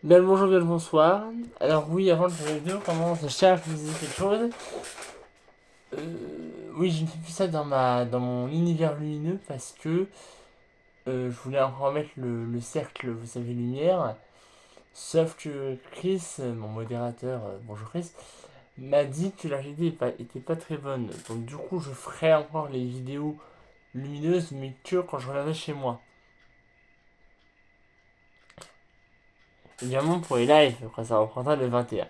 Bien le bonjour, bien le bonsoir. Alors oui, avant de faire la vidéo, comment je cherche, je vous disais quelque chose. Oui, je ne fais plus ça dans mon univers lumineux parce que je voulais encore mettre le cercle, vous savez, lumière. Sauf que Chris, mon modérateur, bonjour Chris, m'a dit que la qualité était pas très bonne. Donc du coup, je ferai encore les vidéos lumineuses, mais que quand je reviendrai chez moi. Évidemment, pour les lives, quand ça reprendra le 21.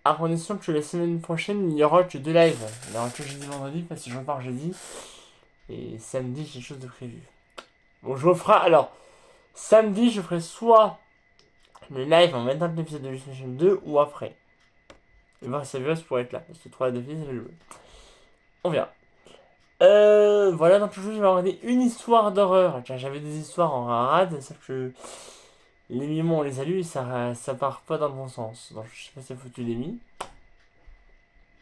À condition que la semaine prochaine, il y aura que deux lives. Il y aura que jeudi vendredi, parce que je repars jeudi. Et samedi, j'ai quelque chose de prévu. Bon, je referai. Alors, samedi, je ferai soit le live en même temps que l'épisode de Lucifer 2 ou après. Et voir si ça veut pour être là. Parce que 3 de fils, je vais jouer. On verra. Voilà, donc aujourd'hui, je vais regarder une histoire d'horreur. Tiens, j'avais des histoires en rade, sauf que les mimos, on les a lus et ça part pas dans le bon sens. Donc, je sais pas si ça foutu les mis.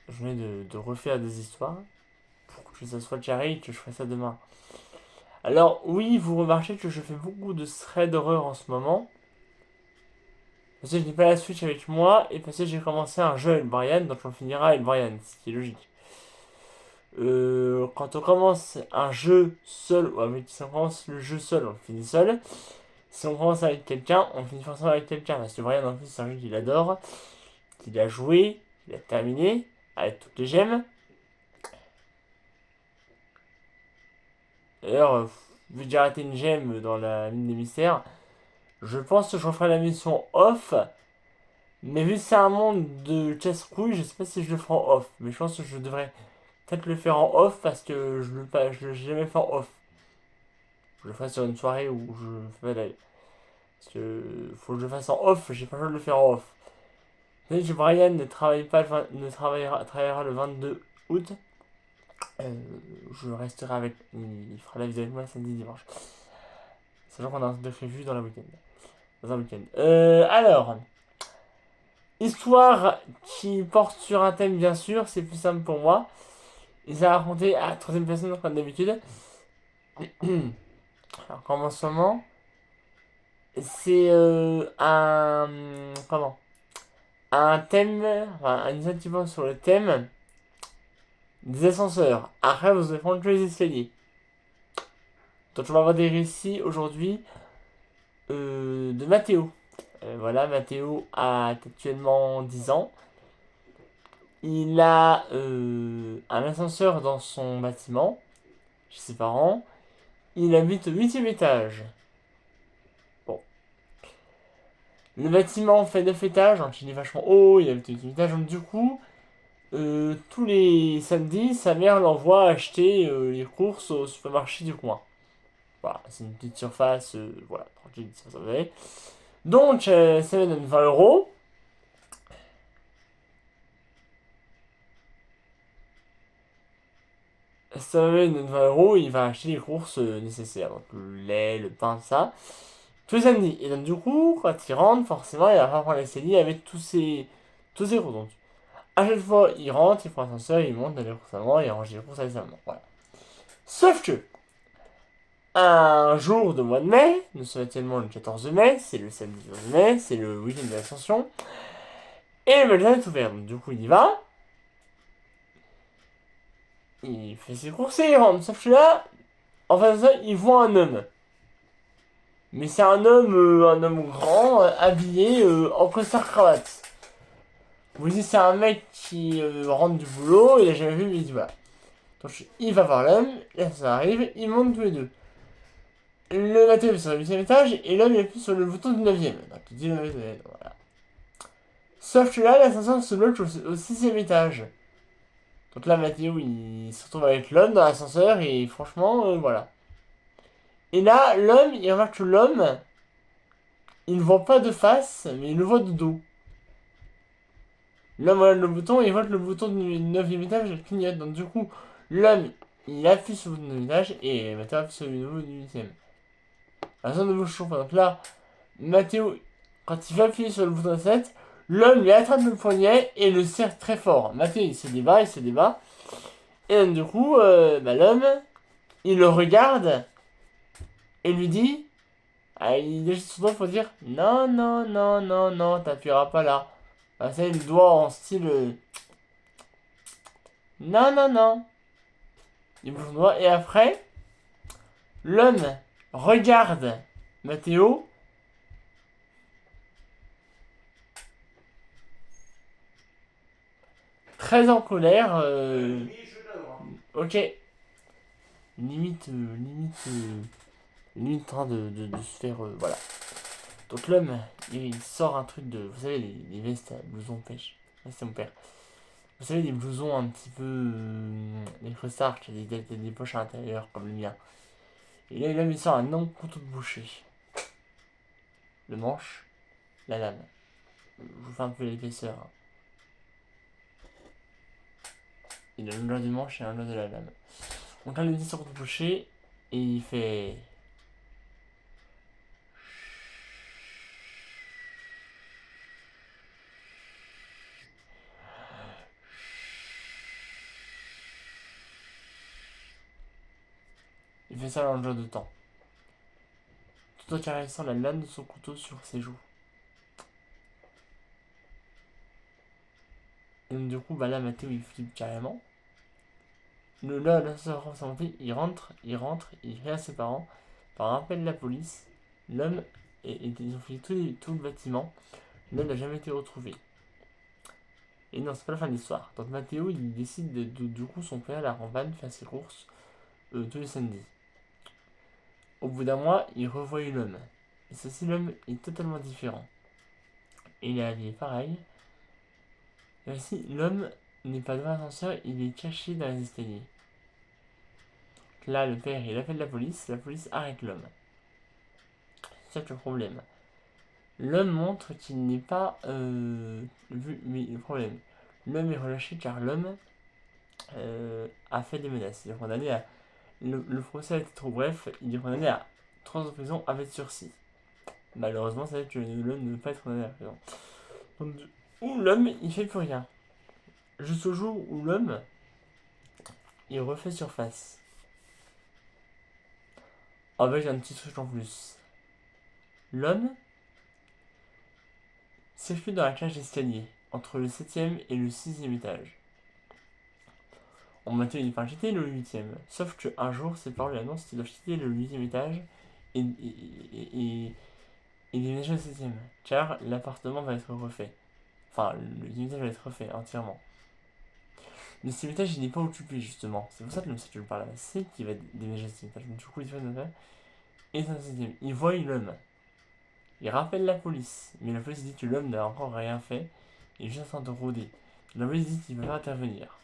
Je venais de refaire des histoires. Pour que ça soit carré et que je ferai ça demain. Alors oui, vous remarquez que je fais beaucoup de threads d'horreur en ce moment. Parce que je n'ai pas la Switch avec moi et parce que j'ai commencé un jeu avec Brian, donc on finira avec Brian, ce qui est logique. Quand on commence un jeu seul, ou avec, si on commence le jeu seul, on le finit seul. Si on commence avec quelqu'un, on finit forcément avec quelqu'un. Parce que Brian, en plus, c'est un jeu qu'il adore, qu'il a joué, qu'il a terminé, avec toutes les gemmes. D'ailleurs, vu que j'ai arrêté une gemme dans la mine des mystères, je pense que je referai la mission off. Mais vu que c'est un monde de casse-couilles, je sais pas si je le ferai en off. Mais je pense que je devrais peut-être le faire en off parce que je l'ai jamais fait en off. Je le ferai sur une soirée où je fais la live. Parce que faut que je le fasse en off, j'ai pas le choix de le faire en off. Vous savez que Brian ne travaille pas ne travaillera le 22 août. Euh, je resterai avec. Il fera la vidéo avec moi samedi dimanche. Sachant qu'on a un truc de prévu dans la week-end. Dans un week-end. Alors. Histoire qui porte sur un thème, bien sûr, c'est plus simple pour moi. Et ça a raconté à la troisième personne, comme d'habitude. Alors, commencement, c'est un. Comment? Un thème, enfin, un épisode qui porte sur le thème des ascenseurs. Après, vous allez prendre que les escaliers. Donc, on va avoir des récits aujourd'hui de Mathéo. Voilà, Mathéo a actuellement 10 ans. Il a un ascenseur dans son bâtiment, chez ses parents. Il habite au 8e étage. Bon. Le bâtiment fait 9 étages, donc il est vachement haut, il habite au 8e étage. Donc du coup, tous les samedis, sa mère l'envoie acheter les courses au supermarché du coin. Voilà, c'est une petite surface, voilà, tranquille, ça va. Donc, ça va donner 20 euros. Ça va donner 20 euros, il va acheter les courses nécessaires. Donc le lait, le pain, ça. Tous les samedis. Et donc, du coup, quand il rentre, forcément, il va pas prendre les CDI avec tous ses courses. Donc, à chaque fois, il rentre, il prend l'ascenseur, il monte dans les courses à maman, il range les courses avec sa maman. Voilà. Sauf que, un jour de mois de mai, nous sommes actuellement le 14 mai, c'est le samedi 14 mai, c'est le week-end de l'ascension, et le magasin est ouvert. Donc, du coup, il y va, il fait ses courses et il rentre. Sauf que là, en face de ça, il voit un homme. Mais c'est un homme grand, habillé en costard-cravate. Vous dites, c'est un mec qui rentre du boulot, il a jamais vu, mais il dit voilà. Donc il va voir l'homme, là ça arrive, ils montent tous les deux. Le Mathieu est sur le 8e étage et l'homme il appuie sur le bouton du 9e. Donc il dit le 9e, voilà. Sauf que là, l'ascenseur se bloque au 6e étage. Donc là, Mathéo il se retrouve avec l'homme dans l'ascenseur et franchement, voilà. Et là, l'homme, il remarque que l'homme, il ne voit pas de face, mais il le voit de dos. L'homme regarde le bouton et il voit que le bouton du 9e étage clignote. Donc du coup, l'homme, il appuie sur le bouton du 9e étage et Mathéo appuie sur le nouveau du 8e. La zone de bouche chauffe. Donc là, Mathéo, quand il va appuyer sur le bouton 7, l'homme lui attrape le poignet et le serre très fort. Mathéo, il se débat, il se débat. Et donc du coup, l'homme, il le regarde et lui dit Ah, il est juste sur le doigt, faut dire non, non, non, non, non, t'appuieras pas là. Ah, ça, le doigt en style non, non, non. Il bouge son doigt et après, l'homme regarde Mathéo. Très en colère. Ok. Limite en train de se faire. Voilà. Donc l'homme, il sort un truc de. Vous savez, les vestes à blouson pêche. Ouais, c'est mon père. Vous savez, les blousons un petit peu. Les crestards, qui a des poches à l'intérieur, comme le mien. Et là, l'homme, il sort un long couteau de boucher. Le manche, la lame. Je vous fais un peu l'épaisseur. Hein. Il a l'endroit du manche et l'endroit de la lame. Donc là, il dit son couteau de boucher. Et il fait. Il fait ça dans le de temps. Tout en caressant la lame de son couteau sur ses joues. Et donc, du coup, bah là, Mathéo, il flippe carrément. Là, il rentre, il fait à ses parents. Par appel de la police, l'homme, ils ont fouillé tout le bâtiment. L'homme n'a jamais été retrouvé. Et non, c'est pas la fin de l'histoire. Donc Mathéo, il décide du coup, son père la renvoie faire ses courses tous les samedis. Au bout d'un mois, il revoit l'homme. Et ceci, l'homme est totalement différent. Et il est habillé pareil. Et aussi, l'homme n'est pas dans l'ascenseur, il est caché dans les escaliers. Là, le père, il appelle la police arrête l'homme. C'est ça le problème. L'homme montre qu'il n'est pas vu, mais le problème, l'homme est relâché car l'homme a fait des menaces. Il est condamné à. Le procès a été trop bref, il est condamné à 3 ans de prison avec sursis. Malheureusement, ça veut dire que l'homme ne veut pas être condamné à la prison. Donc, où l'homme, il fait plus rien. Juste au jour où l'homme, il refait surface. Avec un petit truc en plus. L'homme circule dans la cage d'escalier, entre le 7ème et le 6ème étage. On maintenait une quitter le 8ème. Sauf qu'un jour, ses parents lui annoncent qu'il doit quitter le 8ème étage et déménager au 7ème. Car l'appartement va être refait. Enfin, le 8ème étage va être refait entièrement. Le 7ème étage, il n'est pas occupé justement. C'est pour ça que le monsieur que je parle là, c'est qu'il va déménager au 7ème étage. Du coup, il fait une affaire. Et c'est au 7ème. Il voit l'homme. Il rappelle la police. Mais la police dit que l'homme n'a encore rien fait. Il est juste en train de rôder. La police dit qu'il ne peut pas intervenir.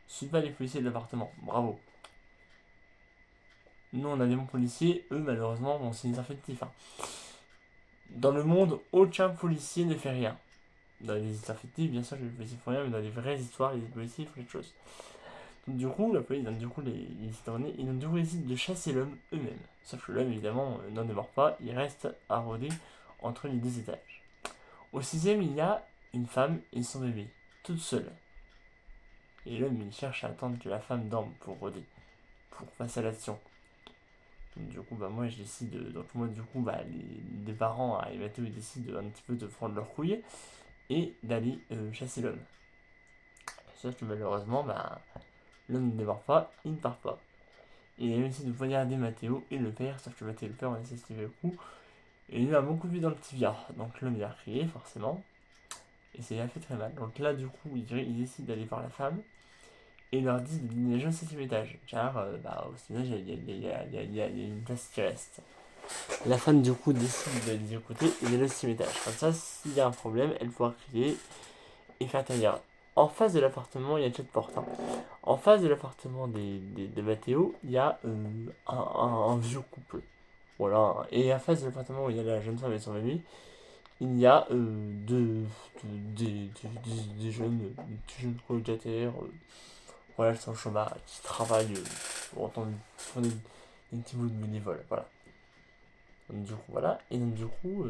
Suis pas les policiers de l'appartement. Bravo. Nous, on a des bons policiers. Eux, malheureusement, bon, c'est des infectifs. Hein. Dans le monde, aucun policier ne fait rien. Dans les histoires fictives, bien sûr, les policiers font rien, mais dans les vraies histoires, les policiers font quelque chose. Donc, du coup, la police, donc, du coup, les historiens, ils ont du coup décidé de chasser l'homme eux-mêmes. Sauf que l'homme, évidemment, n'en démord pas. Il reste à rôder entre les 2 étages. Au 6ème, il y a une femme et son bébé, toute seule. Et l'homme, il cherche à attendre que la femme dorme pour rôder, pour passer à l'action. Donc, du coup, bah, moi, je décide. Donc, moi, du coup, bah, les parents et Mathéo, ils décident un petit peu de prendre leur couille et d'aller chasser l'homme. Sauf que malheureusement, bah, l'homme ne démarre pas, il ne part pas. Il a essayé de poignarder Mathéo et le père, sauf que Mathéo et le père ont essayé de se le coup. Et il a un bon coup de pied dans le tibia. Donc l'homme il a crié, forcément. Et ça lui a fait très mal. Donc là, du coup, il décide d'aller voir la femme. Et il leur dit de déménager au 7ème étage. Car bah, au 7ème étage, il y a une place qui reste. La femme, du coup, décide de les écouter et d'aller au 7ème étage. Comme ça, s'il y a un problème, elle pourra crier et faire tailleur. En face de l'appartement, il y a 4 portes. Hein. En face de l'appartement de Mathéo, il y a un vieux couple. Voilà. Et en face de l'appartement où il y a la jeune femme et son bébé, il y a des jeunes colocataires. Voilà, sans chômage, qui travaillent pour entendre des petits bouts de bénévoles. Voilà. Donc, du coup, voilà. Et donc, du coup,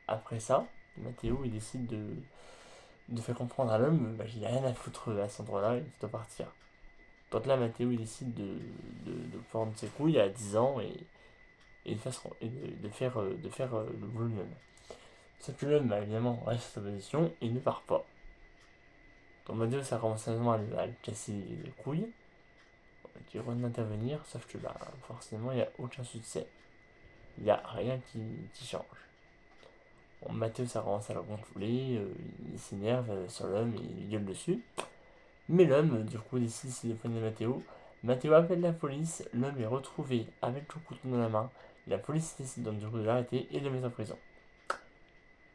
après ça, Mathéo, il décide de faire comprendre à l'homme qu'il n'a rien à foutre à cet endroit-là et qu'il doit partir. Donc là, Mathéo, il décide de prendre ses couilles à 10 ans et de faire le boulot de l'homme. Sauf que l'homme, bah, évidemment, reste à sa position et ne part pas. Donc Mathéo, ça commence à le casser les couilles, qui revient d'intervenir, sauf que bah, forcément, il n'y a aucun succès. Il n'y a rien qui change. Bon, Mathéo, ça commence à le gonfler, il s'énerve sur l'homme et il gueule dessus. Mais l'homme, du coup, décide de poigner Mathéo. Mathéo appelle la police, l'homme est retrouvé avec le couteau dans la main. La police décide donc du coup de l'arrêter et de le mettre en prison.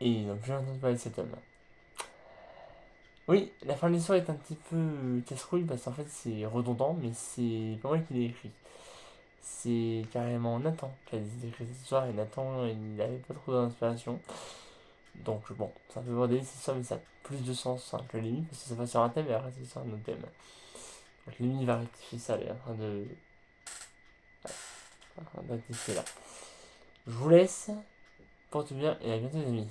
Et ils n'ont plus entendu parler de cet homme. Oui, la fin de l'histoire est un petit peu casse-couille parce qu'en fait c'est redondant, mais c'est pas moi qui l'ai écrit. C'est carrément Nathan qui a écrit cette histoire et Nathan il n'avait pas trop d'inspiration. Donc bon, ça peut voir des histoires, mais ça a plus de sens que Lémi parce que ça va sur un thème et après c'est sur un autre thème. Donc Lémi va rectifier ça, il est en train de. Rectifier là. Je vous laisse, porte bien et à bientôt les amis.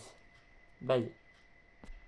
Bye.